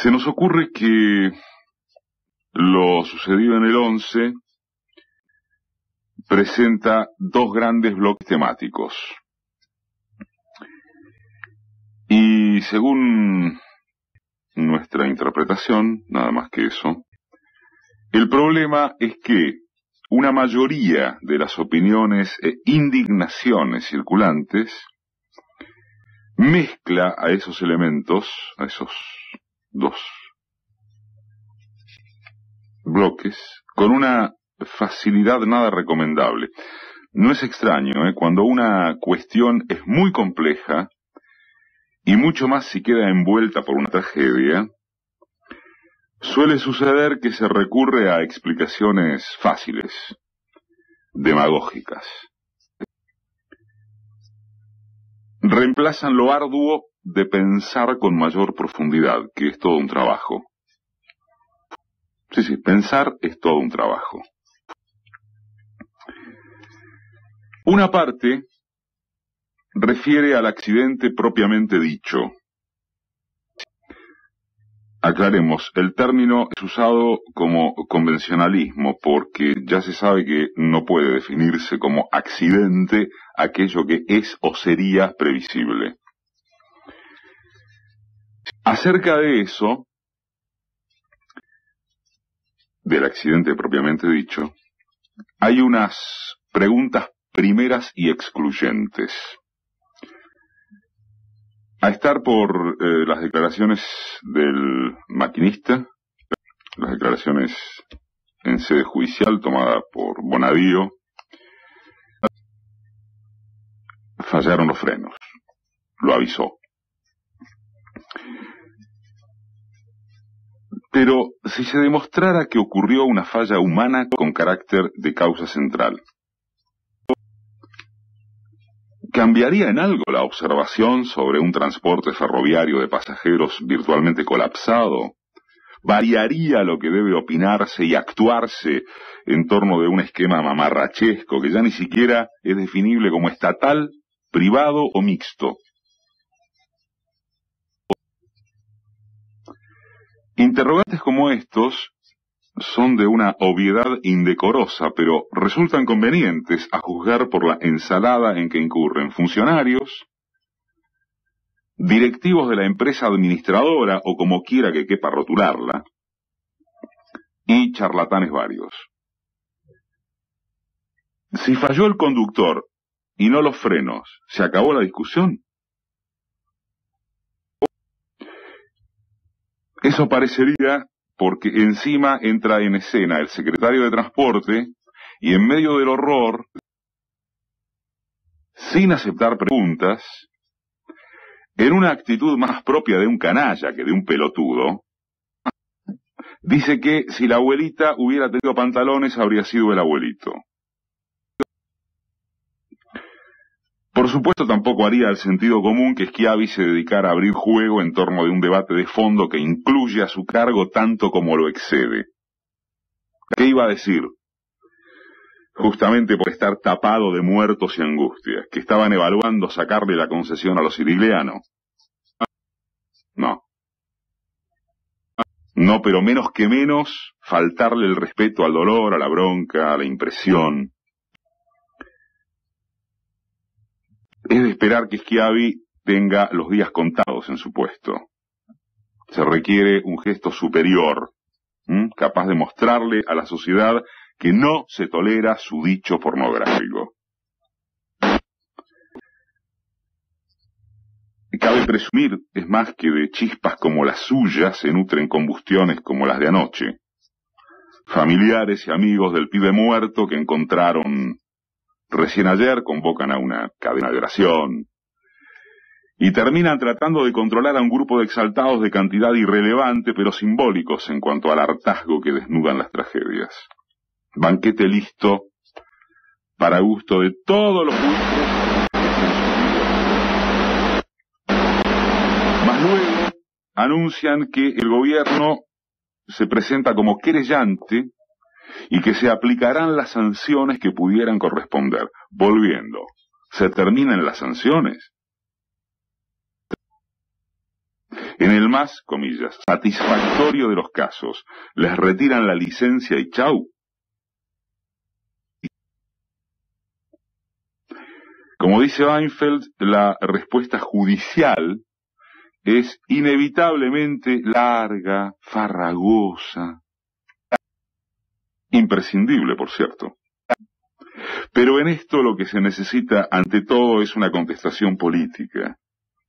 Se nos ocurre que lo sucedido en el 11 presenta dos grandes bloques temáticos. Y según nuestra interpretación, nada más que eso, el problema es que una mayoría de las opiniones e indignaciones circulantes mezcla a esos elementos, a esos dos bloques, con una facilidad nada recomendable. No es extraño, cuando una cuestión es muy compleja, y mucho más si queda envuelta por una tragedia, suele suceder que se recurre a explicaciones fáciles, demagógicas. Reemplazan lo arduo de pensar con mayor profundidad, que es todo un trabajo. Sí, pensar es todo un trabajo. Una parte refiere al accidente propiamente dicho. Aclaremos, el término es usado como convencionalismo porque ya se sabe que no puede definirse como accidente aquello que es o sería previsible. Acerca de eso, del accidente propiamente dicho, hay unas preguntas primeras y excluyentes. A estar por las declaraciones del maquinista, las declaraciones en sede judicial tomada por Bonadío, fallaron los frenos, lo avisó. Pero si se demostrara que ocurrió una falla humana con carácter de causa central, ¿cambiaría en algo la observación sobre un transporte ferroviario de pasajeros virtualmente colapsado? ¿Variaría lo que debe opinarse y actuarse en torno de un esquema mamarrachesco que ya ni siquiera es definible como estatal, privado o mixto? Interrogantes como estos son de una obviedad indecorosa, pero resultan convenientes a juzgar por la ensalada en que incurren funcionarios, directivos de la empresa administradora o como quiera que quepa rotularla, y charlatanes varios. Si falló el conductor y no los frenos, ¿se acabó la discusión? Eso parecería porque encima entra en escena el secretario de Transporte y en medio del horror, sin aceptar preguntas, en una actitud más propia de un canalla que de un pelotudo, dice que si la abuelita hubiera tenido pantalones habría sido el abuelito. Por supuesto tampoco haría el sentido común que Schiavi se dedicara a abrir juego en torno de un debate de fondo que incluye a su cargo tanto como lo excede. ¿Qué iba a decir? Justamente por estar tapado de muertos y angustias, que estaban evaluando sacarle la concesión a los siriglianos. No. No, pero menos que menos, faltarle el respeto al dolor, a la bronca, a la impresión. Es de esperar que Schiavi tenga los días contados en su puesto. Se requiere un gesto superior, capaz de mostrarle a la sociedad que no se tolera su dicho pornográfico. Cabe presumir, es más, que de chispas como las suyas se nutren combustiones como las de anoche. Familiares y amigos del pibe muerto que encontraron recién ayer convocan a una cadena de oración y terminan tratando de controlar a un grupo de exaltados de cantidad irrelevante pero simbólicos en cuanto al hartazgo que desnudan las tragedias. Banquete listo para gusto de todos los juicios. Más luego anuncian que el gobierno se presenta como querellante y que se aplicarán las sanciones que pudieran corresponder. Volviendo, ¿se terminan las sanciones? En el más, comillas, satisfactorio de los casos, les retiran la licencia y chau. Como dice Weinfeld, la respuesta judicial es inevitablemente larga, farragosa, imprescindible, por cierto. Pero en esto lo que se necesita ante todo es una contestación política.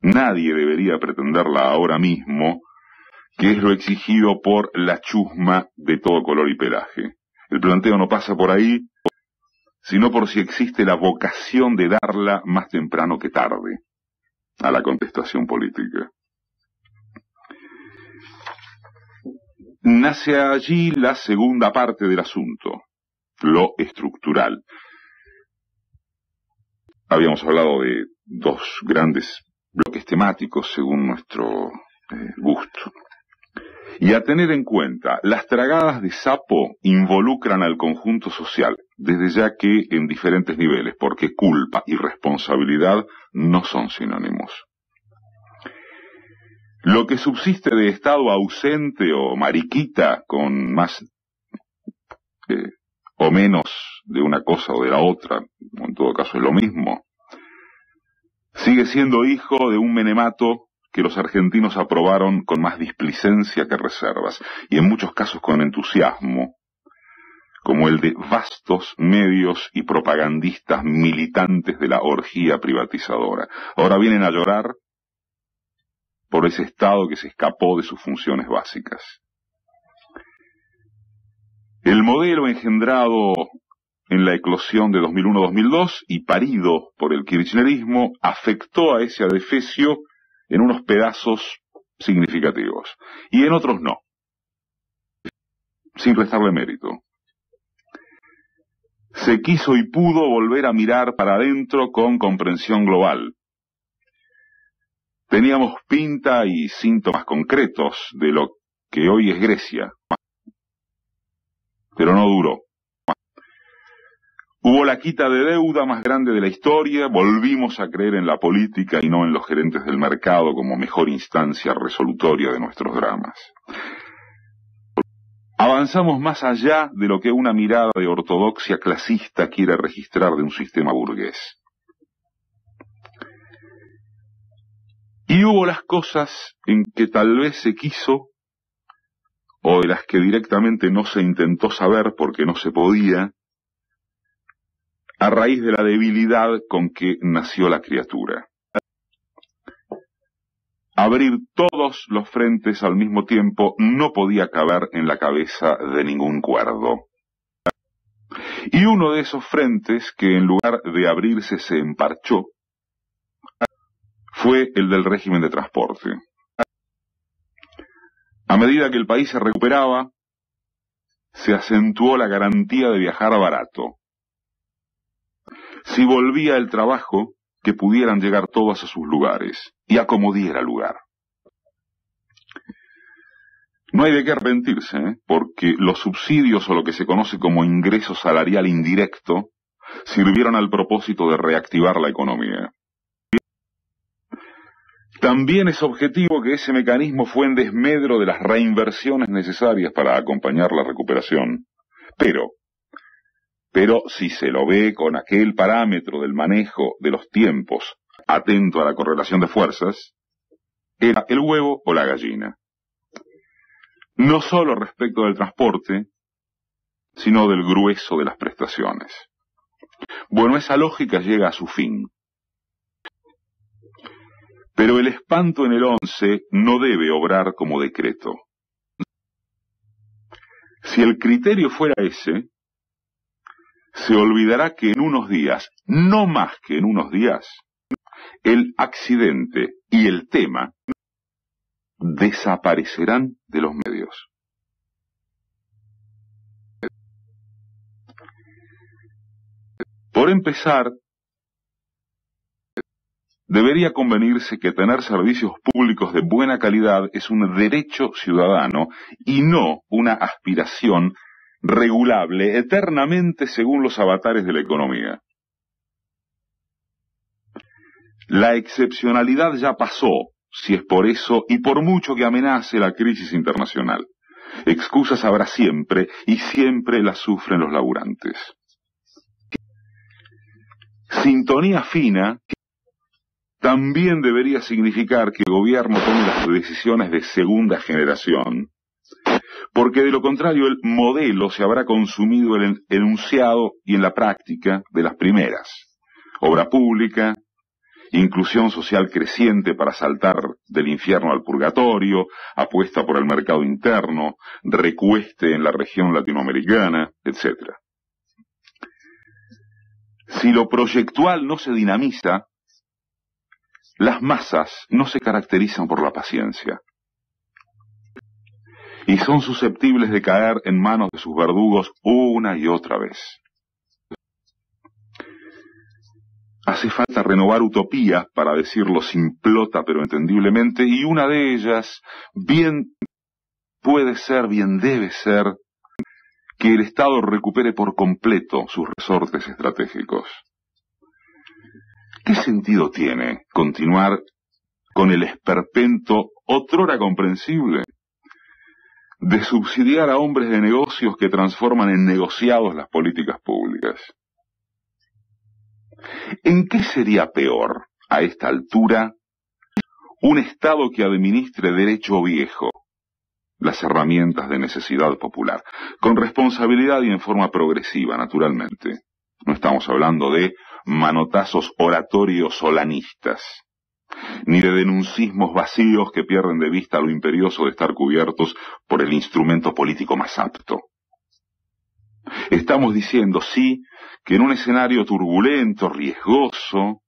Nadie debería pretenderla ahora mismo, que es lo exigido por la chusma de todo color y pelaje. El planteo no pasa por ahí, sino por si existe la vocación de darla más temprano que tarde a la contestación política. Nace allí la segunda parte del asunto, lo estructural. Habíamos hablado de dos grandes bloques temáticos según nuestro gusto. Y a tener en cuenta, las tragadas de sapo involucran al conjunto social, desde ya que en diferentes niveles, porque culpa y responsabilidad no son sinónimos. Lo que subsiste de estado ausente o mariquita, con más o menos de una cosa o de la otra, o en todo caso es lo mismo, sigue siendo hijo de un menemato que los argentinos aprobaron con más displicencia que reservas, y en muchos casos con entusiasmo, como el de vastos medios y propagandistas militantes de la orgía privatizadora. Ahora vienen a llorar por ese Estado que se escapó de sus funciones básicas. El modelo engendrado en la eclosión de 2001-2002 y parido por el kirchnerismo afectó a ese adefesio en unos pedazos significativos, y en otros no, sin restarle mérito. Se quiso y pudo volver a mirar para adentro con comprensión global. Teníamos pinta y síntomas concretos de lo que hoy es Grecia, pero no duró. Hubo la quita de deuda más grande de la historia, volvimos a creer en la política y no en los gerentes del mercado como mejor instancia resolutoria de nuestros dramas. Avanzamos más allá de lo que una mirada de ortodoxia clasista quiere registrar de un sistema burgués. Y hubo las cosas en que tal vez se quiso, o de las que directamente no se intentó saber porque no se podía, a raíz de la debilidad con que nació la criatura. Abrir todos los frentes al mismo tiempo no podía caber en la cabeza de ningún cuerdo. Y uno de esos frentes que en lugar de abrirse se emparchó fue el del régimen de transporte. A medida que el país se recuperaba, se acentuó la garantía de viajar barato. Si volvía el trabajo, que pudieran llegar todos a sus lugares, y a como diera lugar. No hay de qué arrepentirse, porque los subsidios o lo que se conoce como ingreso salarial indirecto sirvieron al propósito de reactivar la economía. También es objetivo que ese mecanismo fue en desmedro de las reinversiones necesarias para acompañar la recuperación. Pero si se lo ve con aquel parámetro del manejo de los tiempos, atento a la correlación de fuerzas, era el huevo o la gallina. No solo respecto del transporte, sino del grueso de las prestaciones. Bueno, esa lógica llega a su fin. Pero el espanto en el 11 no debe obrar como decreto. Si el criterio fuera ese, se olvidará que en unos días, no más que en unos días, el accidente y el tema desaparecerán de los medios. Por empezar, debería convenirse que tener servicios públicos de buena calidad es un derecho ciudadano y no una aspiración regulable eternamente según los avatares de la economía. La excepcionalidad ya pasó si es por eso y por mucho que amenace la crisis internacional. Excusas habrá siempre y siempre las sufren los laburantes. Sintonía fina también debería significar que el gobierno tome las decisiones de segunda generación, porque de lo contrario el modelo se habrá consumido en el enunciado y en la práctica de las primeras. Obra pública, inclusión social creciente para saltar del infierno al purgatorio, apuesta por el mercado interno, recueste en la región latinoamericana, etc. Si lo proyectual no se dinamiza, las masas no se caracterizan por la paciencia y son susceptibles de caer en manos de sus verdugos una y otra vez. Hace falta renovar utopías, para decirlo simplota pero entendiblemente, y una de ellas bien puede ser, bien debe ser, que el Estado recupere por completo sus resortes estratégicos. ¿Qué sentido tiene continuar con el esperpento, otrora comprensible, de subsidiar a hombres de negocios que transforman en negociados las políticas públicas? ¿En qué sería peor, a esta altura, un Estado que administre derecho viejo, las herramientas de necesidad popular, con responsabilidad y en forma progresiva, naturalmente? No estamos hablando de manotazos oratorios solanistas, ni de denuncismos vacíos que pierden de vista lo imperioso de estar cubiertos por el instrumento político más apto. Estamos diciendo, sí, que en un escenario turbulento, riesgoso,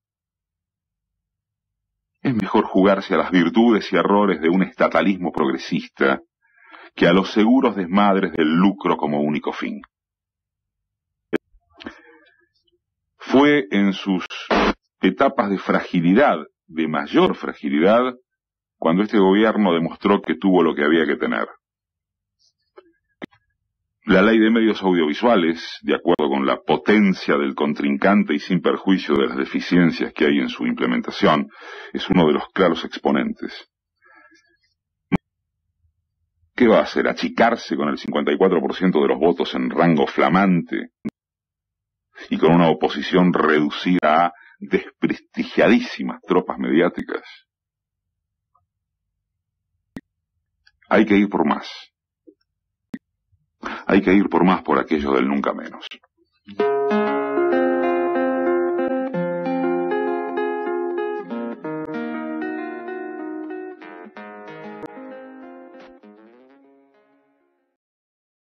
es mejor jugarse a las virtudes y errores de un estatalismo progresista que a los seguros desmadres del lucro como único fin. Fue en sus etapas de fragilidad, de mayor fragilidad, cuando este gobierno demostró que tuvo lo que había que tener. La ley de medios audiovisuales, de acuerdo con la potencia del contrincante y sin perjuicio de las deficiencias que hay en su implementación, es uno de los claros exponentes. ¿Qué va a hacer? ¿Achicarse con el 54% de los votos en rango flamante y con una oposición reducida a desprestigiadísimas tropas mediáticas? Hay que ir por más. Hay que ir por más por aquello del nunca menos.